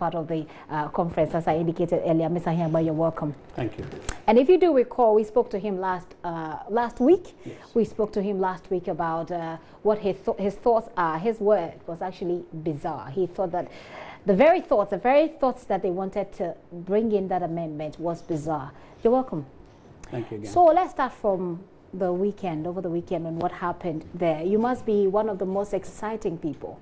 part of the conference, as I indicated earlier. Mr. Hiamba, you're welcome. Thank you. And if you do recall, we spoke to him last week. Yes. We spoke to him last week about what his thoughts are. His word was actually bizarre. He thought that the very thoughts that they wanted to bring in that amendment was bizarre. You're welcome. Thank you again. So let's start from the weekend, over the weekend, and what happened there. You must be one of the most exciting people.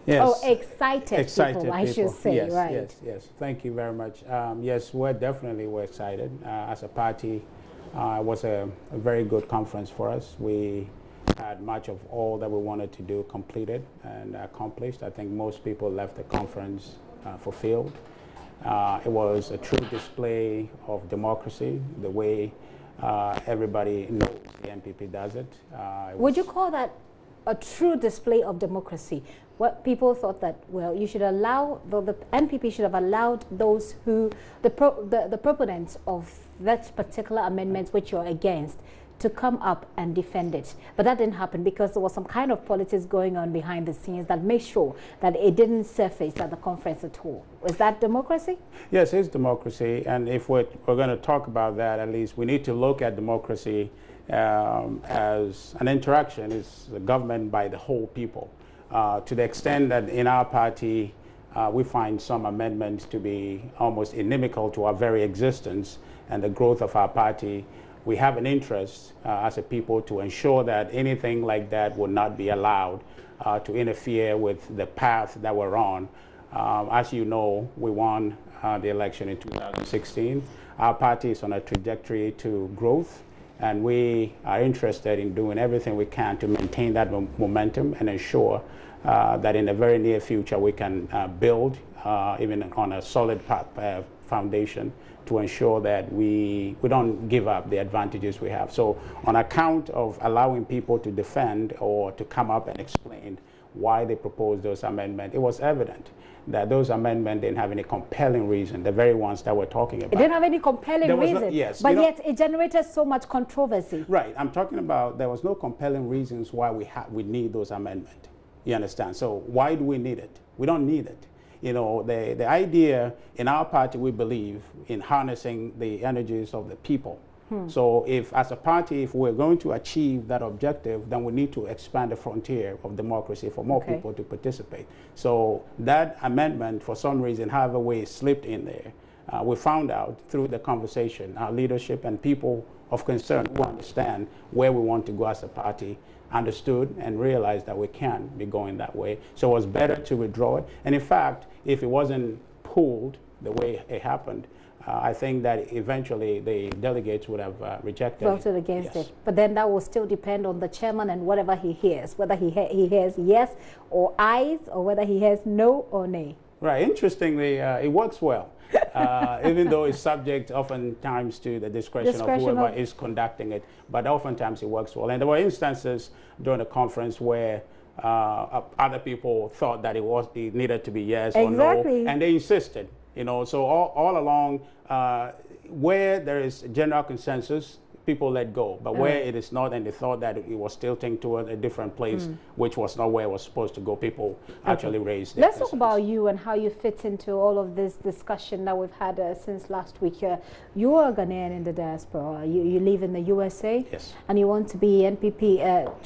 Yes. Oh, excited people, I should say, yes, right? Yes. Thank you very much. Yes, we're excited. As a party, it was a very good conference for us. We had much of all that we wanted to do completed and accomplished. I think most people left the conference fulfilled. It was a true display of democracy, the way everybody knows the NPP does it. Would you call that a true display of democracy? What people thought that, well, you should allow, the NPP should have allowed those who, the proponents of that particular amendment which you're against, to come up and defend it. But that didn't happen because there was some kind of politics going on behind the scenes that made sure that it didn't surface at the conference at all. Was that democracy? Yes, it's democracy. And if we're going to talk about that, at least we need to look at democracy as an interaction. It's the government by the whole people. To the extent that in our party, we find some amendments to be almost inimical to our very existence and the growth of our party. We have an interest as a people to ensure that anything like that would not be allowed to interfere with the path that we're on. As you know, we won the election in 2016. Our party is on a trajectory to growth, and we are interested in doing everything we can to maintain that momentum and ensure that in the very near future we can build even on a solid foundation to ensure that we don't give up the advantages we have. So on account of allowing people to defend or to come up and explain why they proposed those amendments, it was evident that those amendments didn't have any compelling reason, the very ones that we're talking about. It didn't have any compelling reason, yes, but yet it generated so much controversy. Right, I'm talking about there was no compelling reasons why we need those amendments. You understand? So why do we need it? We don't need it. You know, the idea in our party, we believe in harnessing the energies of the people. So if, as a party, if we're going to achieve that objective, then we need to expand the frontier of democracy for more people to participate. So that amendment, for some reason, however way it slipped in there, we found out through the conversation, our leadership and people of concern who understand where we want to go as a party understood and realized that we can't be going that way. So it was better to withdraw it. And in fact, if it wasn't pulled the way it happened, I think that eventually the delegates would have rejected voted against it. But then that will still depend on the chairman and whatever he hears, whether he hears yes or ayes, or whether he hears no or nay. Right. Interestingly, it works well, even though it's subject oftentimes to the discretion of whoever is conducting it. But oftentimes it works well. And there were instances during the conference where other people thought that it needed to be yes or no, and they insisted. You know, so all along, where there is general consensus, people let go. But where it is not, and they thought that it was tilting toward a different place, which was not where it was supposed to go, people actually raised their Let's talk about you and how you fit into all of this discussion that we've had since last week. You are a Ghanaian in the diaspora. You live in the USA. Yes. And you want to be NPP.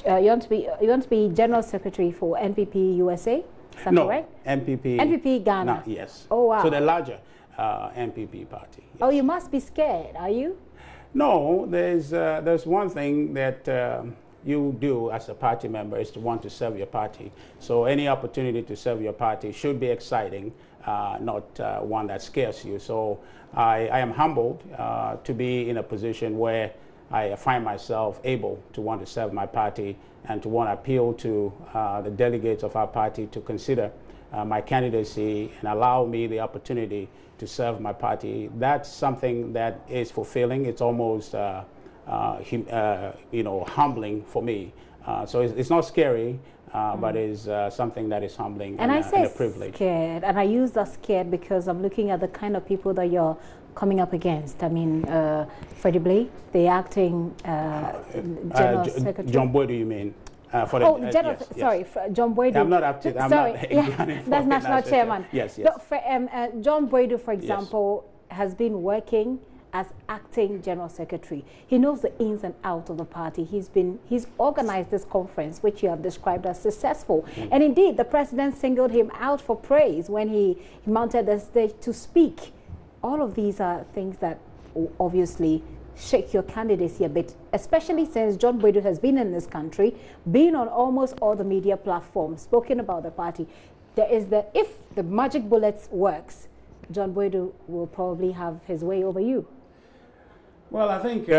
You want to be General Secretary for NPP USA. No, right? NPP Ghana. No, yes. Oh, wow. So the larger NPP party. Yes. Oh, you must be scared, are you? No, there's one thing that you do as a party member is to want to serve your party. So any opportunity to serve your party should be exciting, not one that scares you. So I am humbled to be in a position where I find myself able to want to serve my party and to want to appeal to the delegates of our party to consider my candidacy and allow me the opportunity to serve my party. That's something that is fulfilling. It's almost humbling for me. So it's not scary, but it's something that is humbling and a privilege. Scared, and I use that scared because I'm looking at the kind of people that you're coming up against. I mean, Freddie Blay, the acting General Secretary. John Boy, do you mean? For oh, the, General, yes, sorry, yes. John Boydu. I'm not up to. I'm sorry, not yeah, that's national chairman. Yes, yes. John Boydu, for example, has been working as acting general secretary. He knows the ins and outs of the party. He's organized this conference, which you have described as successful. And indeed, the president singled him out for praise when he mounted the stage to speak. All of these are things that obviously shake your candidacy a bit, especially since John Boydu has been in this country, been on almost all the media platforms, spoken about the party. There is if the magic bullets works, John Boydu will probably have his way over you. Well, I think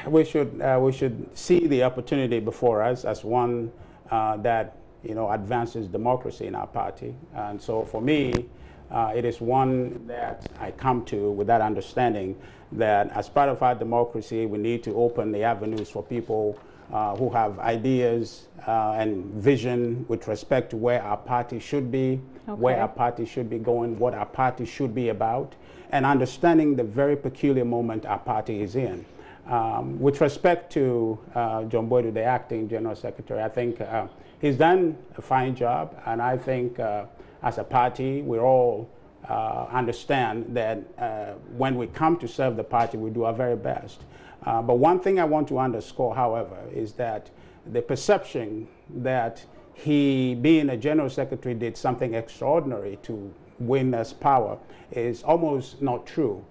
we should see the opportunity before us as one that advances democracy in our party, and so for me, it is one that I come to with that understanding that as part of our democracy, we need to open the avenues for people who have ideas and vision with respect to where our party should be, where our party should be going, what our party should be about, and understanding the very peculiar moment our party is in. With respect to John Boydu, the acting General Secretary, I think he's done a fine job, and I think as a party, we all understand that when we come to serve the party, we do our very best. But one thing I want to underscore, however, is that the perception that he, being a General Secretary, did something extraordinary to win us power is almost not true.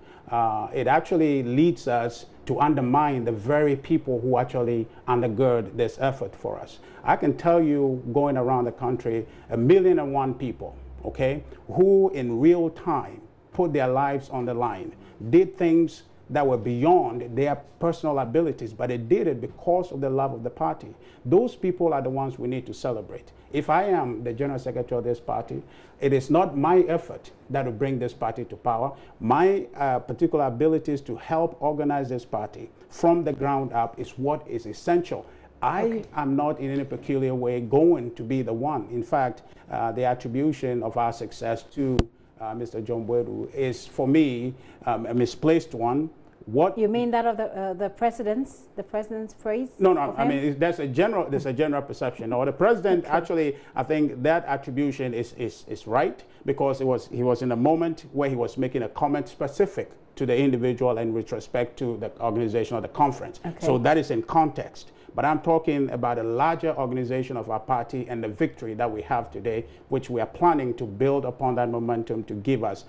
It actually leads us to undermine the very people who actually undergird this effort for us. I can tell you, going around the country, 1,000,001 people, okay, who in real time put their lives on the line, did things that were beyond their personal abilities, but they did it because of the love of the party. Those people are the ones we need to celebrate. If I am the General Secretary of this party, it is not my effort that will bring this party to power. My particular abilities to help organize this party from the ground up is what is essential. I am not in any peculiar way going to be the one. In fact, the attribution of our success to Mr. John Boydu is, for me, a misplaced one. What you mean that of the president's phrase? No. I mean, there's a general perception. Or the president actually, I think that attribution is right, because he was in a moment where he was making a comment specific to the individual and with respect to the organization of the conference. So that is in context. But I'm talking about a larger organization of our party and the victory that we have today, which we are planning to build upon that momentum to give us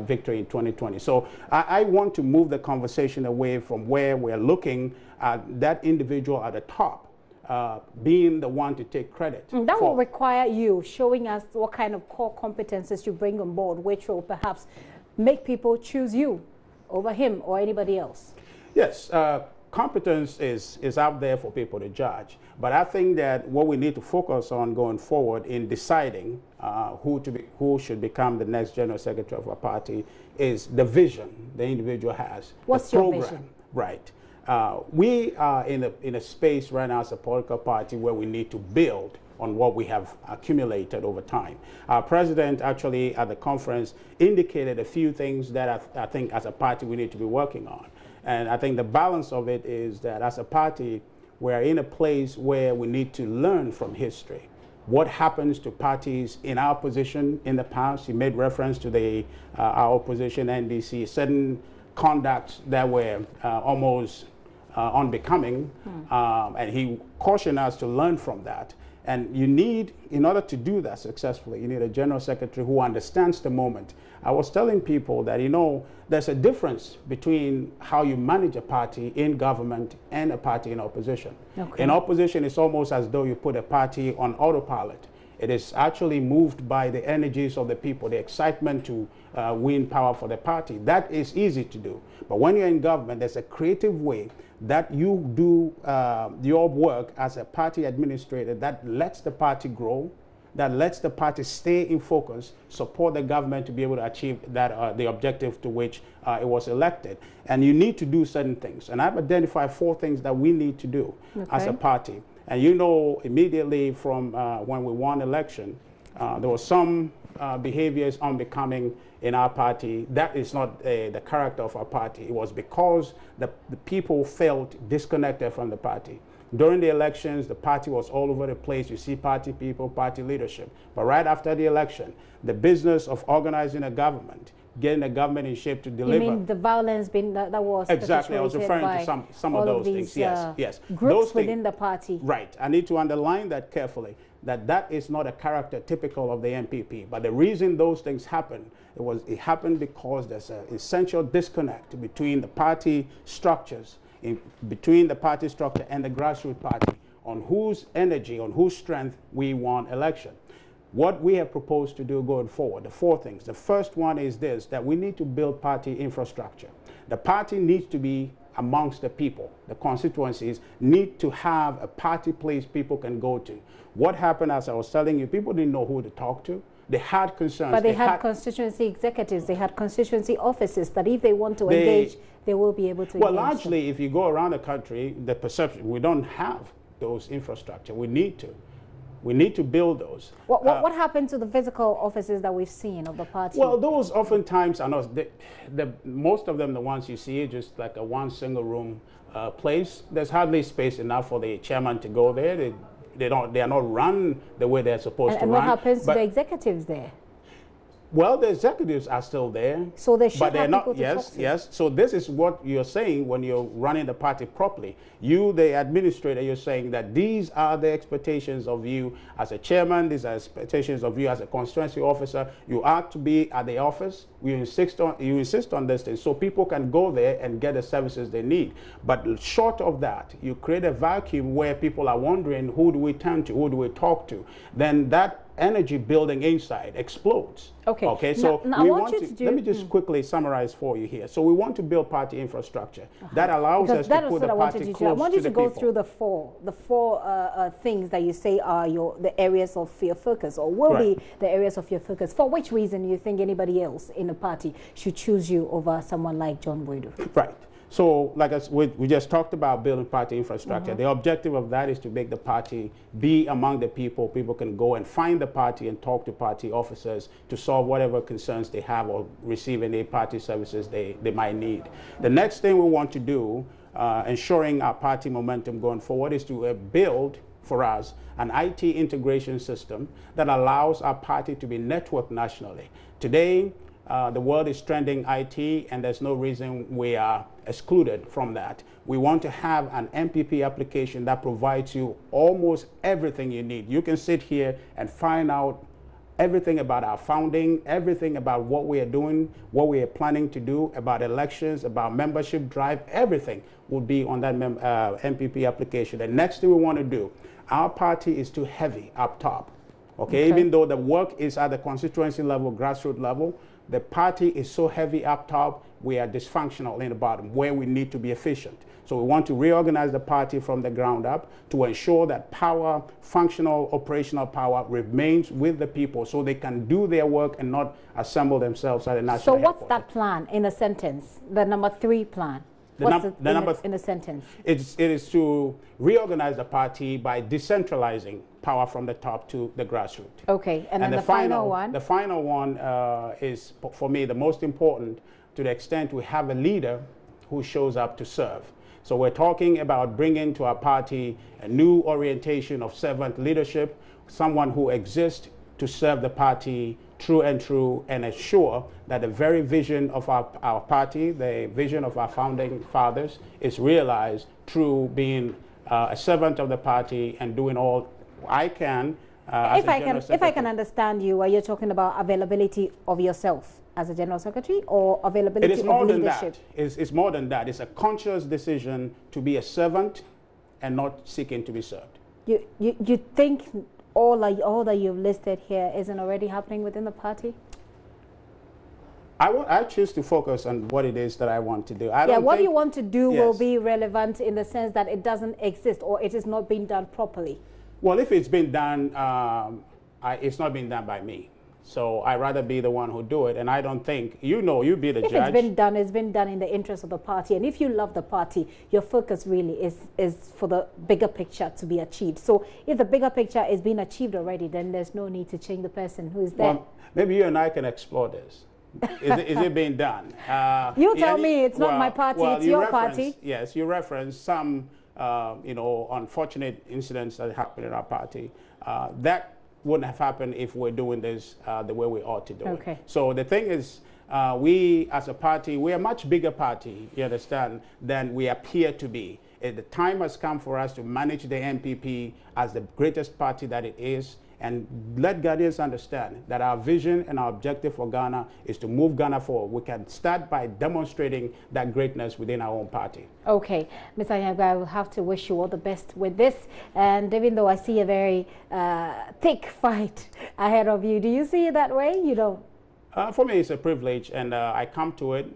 victory in 2020. So I want to move the conversation away from where we're looking at that individual at the top being the one to take credit. That will require you showing us what kind of core competences you bring on board, which will perhaps make people choose you over him or anybody else. Yes. Competence is out there for people to judge, but I think that what we need to focus on going forward in deciding who should become the next General Secretary of our party is the vision the individual has. What's your vision? Right. We are in a space right now as a political party where we need to build on what we have accumulated over time. Our president actually at the conference indicated a few things that I think as a party we need to be working on. And I think the balance of it is that as a party, we're in a place where we need to learn from history. What happens to parties in our position in the past? He made reference to our opposition, NDC, certain conducts that were almost unbecoming, and he cautioned us to learn from that. And you need, in order to do that successfully, you need a General Secretary who understands the moment. I was telling people that, there's a difference between how you manage a party in government and a party in opposition. In opposition, it's almost as though you put a party on autopilot. It is actually moved by the energies of the people, the excitement to win power for the party. That is easy to do. But when you're in government, there's a creative way that you do your work as a party administrator that lets the party grow, that lets the party stay in focus, support the government to be able to achieve that the objective to which it was elected. And you need to do certain things. And I've identified 4 things that we need to do as a party. And immediately from when we won election, there was some behaviors unbecoming in our party. That is not the character of our party. It was because the people felt disconnected from the party. During the elections, the party was all over the place. You see party people, party leadership. But right after the election, the business of organizing a government, getting a government in shape to deliver. You mean the violence that was exactly? I was referring to some of those things. Yes, yes. Groups those within the party. Right. I need to underline that carefully. That is not a character typical of the NPP. But the reason those things happened, it happened because there's an essential disconnect between the party structures, between the party structure and the grassroots party, on whose energy, on whose strength we won election. What we have proposed to do going forward, the four things. The first one is this, that we need to build party infrastructure. The party needs to be amongst the people. The constituencies need to have a party place people can go to. What happened, as I was telling you, people didn't know who to talk to. They had concerns. But they had constituency executives, they had constituency offices that if they want to engage, they will be able to engage. Well, largely, if you go around the country, the perception, we don't have those infrastructure. We need to. We need to build those. What happened to the physical offices that we've seen of the party? Well, those oftentimes are not, most of them, the ones you see, just like a one single room place. There's hardly space enough for the chairman to go there. They are not run the way they're supposed to run. And what happens to the executives there? Well, the executives are still there. So they should but they're have not, people to talk to. Yes. So this is what you're saying when you're running the party properly. You, the administrator, you're saying that these are the expectations of you as a chairman, these are expectations of you as a constituency officer. You are to be at the office. You insist on this thing so people can go there and get the services they need. But short of that, you create a vacuum where people are wondering, who do we turn to, who do we talk to? Then that energy building inside explodes. Okay. Okay. So now we want to let me just quickly summarize for you here. So we want to build party infrastructure that allows us to put the party close to the people. I want you to go through the four things that you say are the areas of your focus, or will be the areas of your focus. For which reason you think anybody else in the party should choose you over someone like John Boydo? Right. So, like we just talked about building party infrastructure. The objective of that is to make the party be among the people. People can go and find the party and talk to party officers to solve whatever concerns they have or receive any party services they might need. The next thing we want to do, ensuring our party momentum going forward, is to build for us an IT integration system that allows our party to be networked nationally. Today, the world is trending IT, and there's no reason we are excluded from that. We want to have an NPP application that provides you almost everything you need. You can sit here and find out everything about our founding, everything about what we are doing, what we are planning to do, about elections, about membership drive, everything will be on that NPP application. The next thing we want to do, our party is too heavy up top. Okay? Even though the work is at the constituency level, grassroots level, the party is so heavy up top, we are dysfunctional in the bottom, where we need to be efficient. So we want to reorganize the party from the ground up to ensure that power, functional, operational power, remains with the people so they can do their work and not assemble themselves at a national headquarters. So what's that plan in a sentence, the number 3 plan? In a sentence? It is to reorganize the party by decentralizing power from the top to the grassroots. Okay, and then the final one? The final one is, for me, the most important, to the extent we have a leader who shows up to serve. So we're talking about bringing to our party a new orientation of servant leadership, someone who exists to serve the party true and true, and ensure that the very vision of our party, the vision of our founding fathers, is realized through being a servant of the party and doing all I can. If I can understand you, are you talking about availability of yourself as a general secretary, or availability of leadership? It is more than that. It's more than that. It's a conscious decision to be a servant and not seeking to be served. You think all that you've listed here isn't already happening within the party? I choose to focus on what it is that I want to do. What you want to do will be relevant in the sense that it doesn't exist, or it is not being done properly. Well, if it's been done, it's not being done by me. So I'd rather be the one who do it, and I don't think, you be the judge. If it's been done in the interest of the party, and if you love the party, your focus really is for the bigger picture to be achieved. So if the bigger picture is being achieved already, then there's no need to change the person who is there. Well, maybe you and I can explore this. Is it being done? You tell me. It's not my party, it's your party. Yes, you reference some unfortunate incidents that happened in our party, that wouldn't have happened if we're doing this the way we ought to do it. So the thing is, we as a party, we're a much bigger party, you understand, than we appear to be. The time has come for us to manage the NPP as the greatest party that it is, and let Ghanaians understand that our vision and our objective for Ghana is to move Ghana forward. We can start by demonstrating that greatness within our own party. Okay, Ms. Anyagba, I will have to wish you all the best with this. And even though I see a very thick fight ahead of you, do you see it that way? You don't? For me, it's a privilege, and I come to it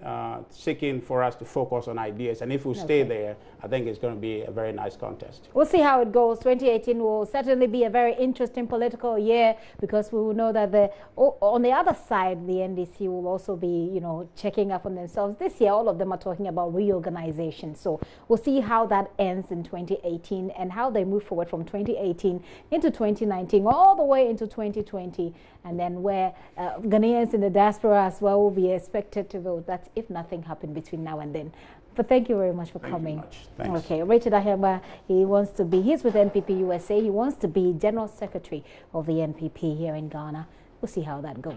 seeking for us to focus on ideas. And if we stay there, I think it's going to be a very nice contest. We'll see how it goes. 2018 will certainly be a very interesting political year, because we will know that on the other side, the NDC will also be, checking up on themselves. This year, all of them are talking about reorganization. So we'll see how that ends in 2018 and how they move forward from 2018 into 2019, all the way into 2020, and then where Ghanaians in the diaspora as well will be expected to vote. That's if nothing happened between now and then. But thank you very much for coming. Thanks. Okay, Richard Ahemba, he's with NPP USA. He wants to be General Secretary of the NPP here in Ghana. We'll see how that goes.